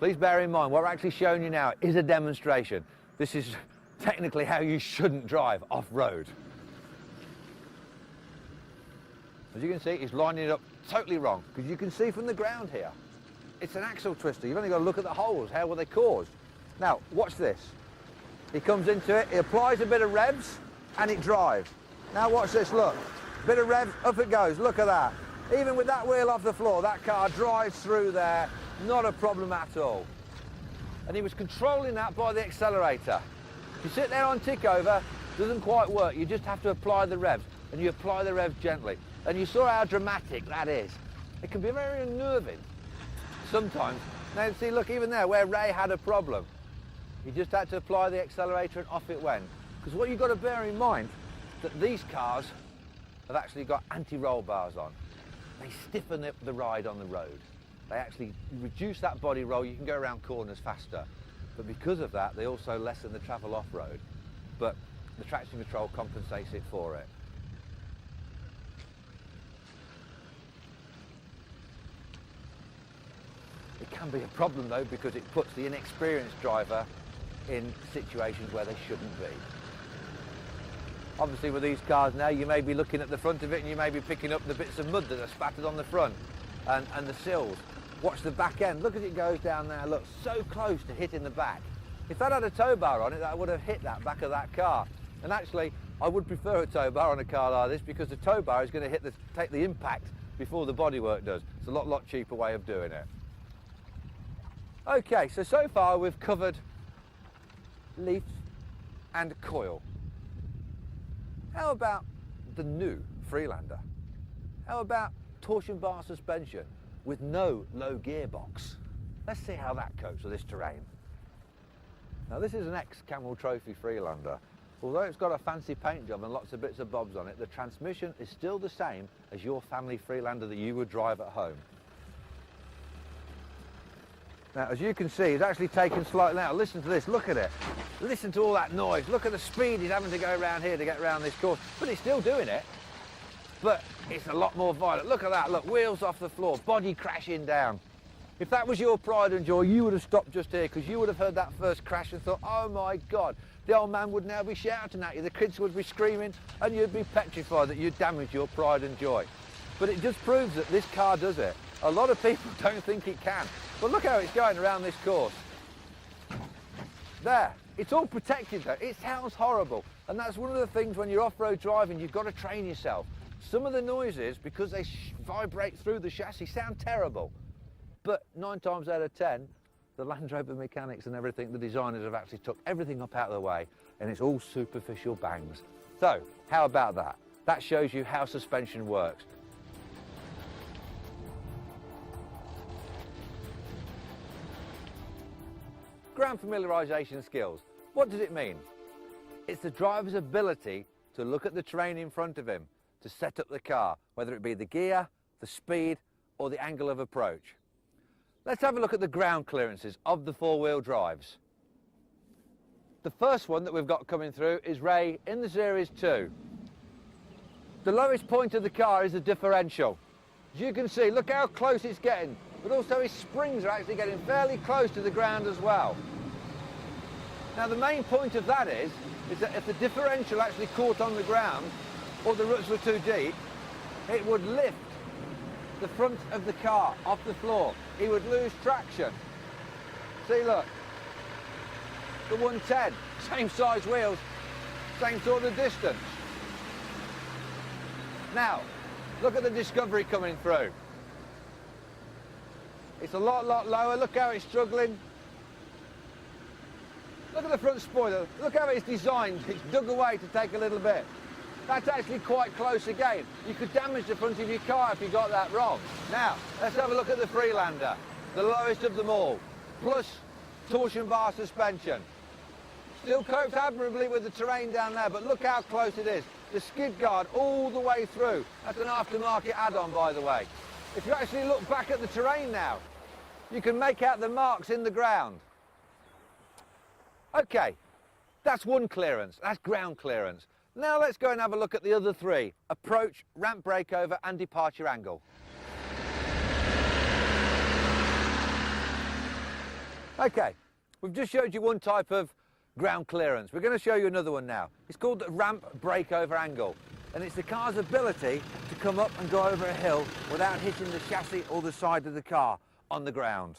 Please bear in mind, what we're actually showing you now is a demonstration. This is technically how you shouldn't drive off-road. As you can see, he's lining it up totally wrong, because you can see from the ground here, it's an axle twister. You've only got to look at the holes. How were they caused? Now, watch this. He comes into it, he applies a bit of revs, and it drives. Now watch this, look. Bit of revs, up it goes, look at that. Even with that wheel off the floor, that car drives through there, not a problem at all. And he was controlling that by the accelerator. If you sit there on tick over, doesn't quite work. You just have to apply the revs, and you apply the revs gently. And you saw how dramatic that is. It can be very unnerving sometimes. Now see, look, even there where Ray had a problem, he just had to apply the accelerator and off it went. Because what you've got to bear in mind is that these cars have actually got anti-roll bars on. They stiffen up the ride on the road. They actually reduce that body roll. You can go around corners faster. But because of that, they also lessen the travel off-road. But the traction control compensates it for it. It can be a problem though, because it puts the inexperienced driver in situations where they shouldn't be. Obviously with these cars now, you may be looking at the front of it and you may be picking up the bits of mud that are spattered on the front and the sills. Watch the back end, look as it goes down there, look, so close to hitting the back. If that had a tow bar on it, that would have hit that back of that car. And actually, I would prefer a tow bar on a car like this, because the tow bar is going to take the impact before the bodywork does. It's a lot cheaper way of doing it. Okay, so far we've covered leaf and coil. How about the new Freelander? How about torsion bar suspension with no low gearbox? Let's see how that copes with this terrain. Now this is an ex-Camel Trophy Freelander. Although it's got a fancy paint job and lots of bits and bobs on it, the transmission is still the same as your family Freelander that you would drive at home. Now, as you can see, he's actually taken slightly now. Listen to this, look at it. Listen to all that noise. Look at the speed he's having to go around here to get around this course. But he's still doing it. But it's a lot more violent. Look at that, look, wheels off the floor, body crashing down. If that was your pride and joy, you would have stopped just here, because you would have heard that first crash and thought, oh my God, the old man would now be shouting at you, the kids would be screaming, and you'd be petrified that you'd damaged your pride and joy. But it just proves that this car does it. A lot of people don't think it can. But look how it's going around this course. There, it's all protected though. It sounds horrible. And that's one of the things when you're off-road driving, you've got to train yourself. Some of the noises, because they vibrate through the chassis, sound terrible. But 9 times out of 10, the Land Rover mechanics and everything, the designers have actually took everything up out of the way, and it's all superficial bangs. So, how about that? That shows you how suspension works. Ground familiarisation skills. What does it mean? It's the driver's ability to look at the terrain in front of him, to set up the car, whether it be the gear, the speed, or the angle of approach. Let's have a look at the ground clearances of the four-wheel drives. The first one that we've got coming through is Ray in the Series 2. The lowest point of the car is the differential. As you can see, look how close it's getting, but also his springs are actually getting fairly close to the ground as well. Now the main point of that is that if the differential actually caught on the ground, or the ruts were too deep, it would lift the front of the car off the floor. He would lose traction. See, look, the 110, same size wheels, same sort of distance. Now, look at the Discovery coming through. It's a lot lower. Look how it's struggling. Look at the front spoiler. Look how it's designed. It's dug away to take a little bit. That's actually quite close again. You could damage the front of your car if you got that wrong. Now, let's have a look at the Freelander, the lowest of them all, plus torsion bar suspension. Still copes admirably with the terrain down there, but look how close it is. The skid guard all the way through. That's an aftermarket add-on, by the way. If you actually look back at the terrain now, you can make out the marks in the ground. Okay, that's one clearance, that's ground clearance. Now let's go and have a look at the other three: approach, ramp breakover and departure angle. Okay, we've just showed you one type of ground clearance. We're going to show you another one now. It's called the ramp breakover angle, and it's the car's ability to come up and go over a hill without hitting the chassis or the side of the car on the ground.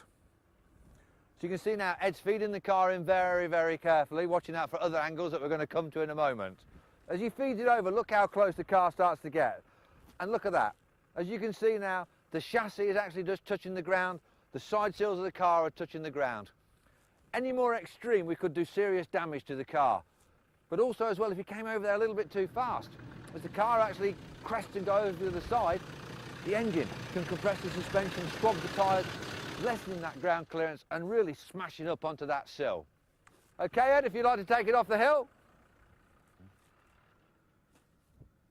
So you can see now Ed's feeding the car in very, very carefully, watching out for other angles that we're going to come to in a moment. As he feeds it over, look how close the car starts to get. And look at that. As you can see now, the chassis is actually just touching the ground. The side seals of the car are touching the ground. Any more extreme, we could do serious damage to the car. But also as well, if you came over there a little bit too fast, as the car actually crests and goes over to the side, the engine can compress the suspension, squab the tyres, lessening that ground clearance and really smashing up onto that sill. Okay, Ed, if you'd like to take it off the hill.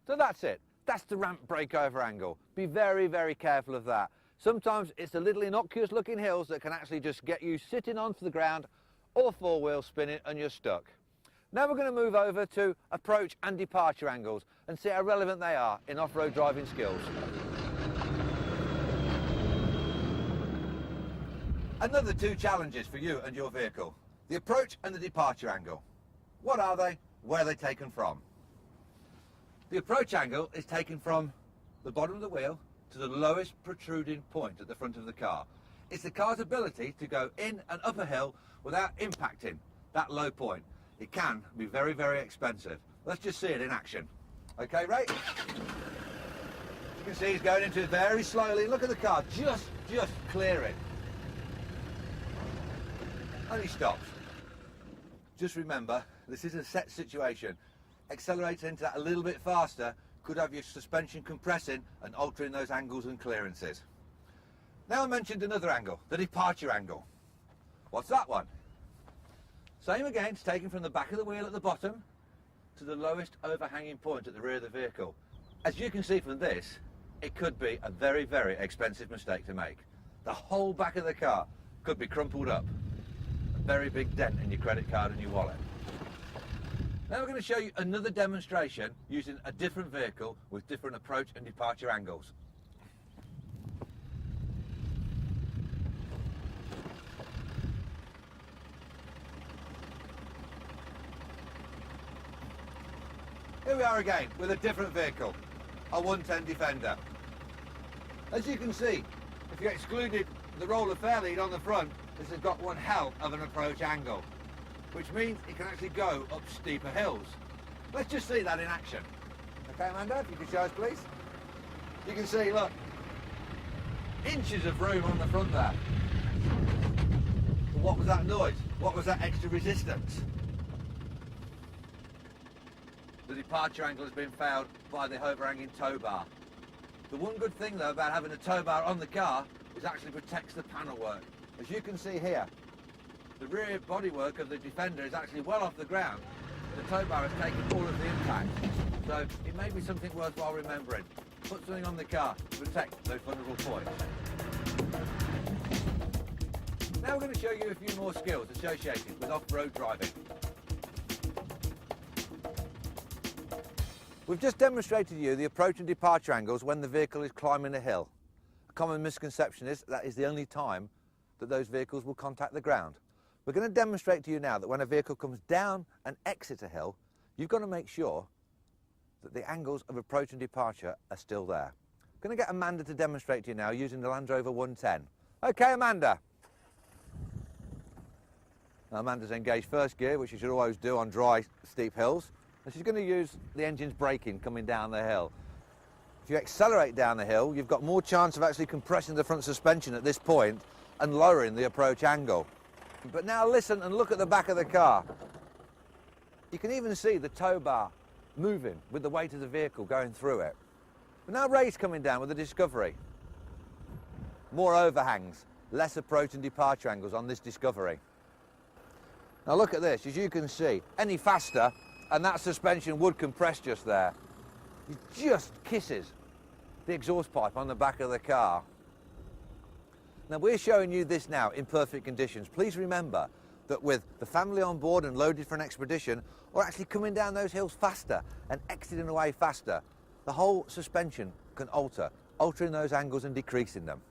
So that's it. That's the ramp breakover angle. Be very, very careful of that. Sometimes it's the little innocuous looking hills that can actually just get you sitting onto the ground or four wheels spinning and you're stuck. Now we're going to move over to approach and departure angles and see how relevant they are in off-road driving skills. Another two challenges for you and your vehicle. The approach and the departure angle. What are they? Where are they taken from? The approach angle is taken from the bottom of the wheel to the lowest protruding point at the front of the car. It's the car's ability to go in and up a hill without impacting that low point. It can be very, very expensive. Let's just see it in action. Okay, Ray? You can see he's going into it very slowly. Look at the car, just clear it. And he stops. Just remember, this is a set situation. Accelerating into that a little bit faster could have your suspension compressing and altering those angles and clearances. Now I mentioned another angle, the departure angle. What's that one? Same again, it's taken from the back of the wheel at the bottom to the lowest overhanging point at the rear of the vehicle. As you can see from this, it could be a very, very expensive mistake to make. The whole back of the car could be crumpled up. A very big dent in your credit card and your wallet. Now we're going to show you another demonstration using a different vehicle with different approach and departure angles. Here we are again with a different vehicle, a 110 Defender. As you can see, if you excluded the roller fair lead on the front, this has got one hell of an approach angle, which means it can actually go up steeper hills. Let's just see that in action. Okay, Amanda, if you could show us, please. You can see, look, inches of room on the front there. What was that noise? What was that extra resistance? The departure angle has been fouled by the overhanging tow bar. The one good thing, though, about having a tow bar on the car is it actually protects the panel work. As you can see here, the rear bodywork of the Defender is actually well off the ground. The tow bar has taken all of the impact, so it may be something worthwhile remembering. Put something on the car to protect those vulnerable points. Now we're going to show you a few more skills associated with off-road driving. We've just demonstrated to you the approach and departure angles when the vehicle is climbing a hill. A common misconception is that is the only time that those vehicles will contact the ground. We're going to demonstrate to you now that when a vehicle comes down and exits a hill, you've got to make sure that the angles of approach and departure are still there. I'm going to get Amanda to demonstrate to you now using the Land Rover 110. Okay, Amanda. Now, Amanda's engaged first gear, which you should always do on dry, steep hills. And she's going to use the engine's braking coming down the hill. If you accelerate down the hill, you've got more chance of actually compressing the front suspension at this point and lowering the approach angle. But now listen and look at the back of the car. You can even see the tow bar moving with the weight of the vehicle going through it. But now Ray's coming down with the Discovery. More overhangs, less approach and departure angles on this Discovery. Now look at this, as you can see, any faster and that suspension would compress just there. It just kisses the exhaust pipe on the back of the car. Now we're showing you this now in perfect conditions. Please remember that with the family on board and loaded for an expedition, or actually coming down those hills faster and exiting away faster, the whole suspension can alter, altering those angles and decreasing them.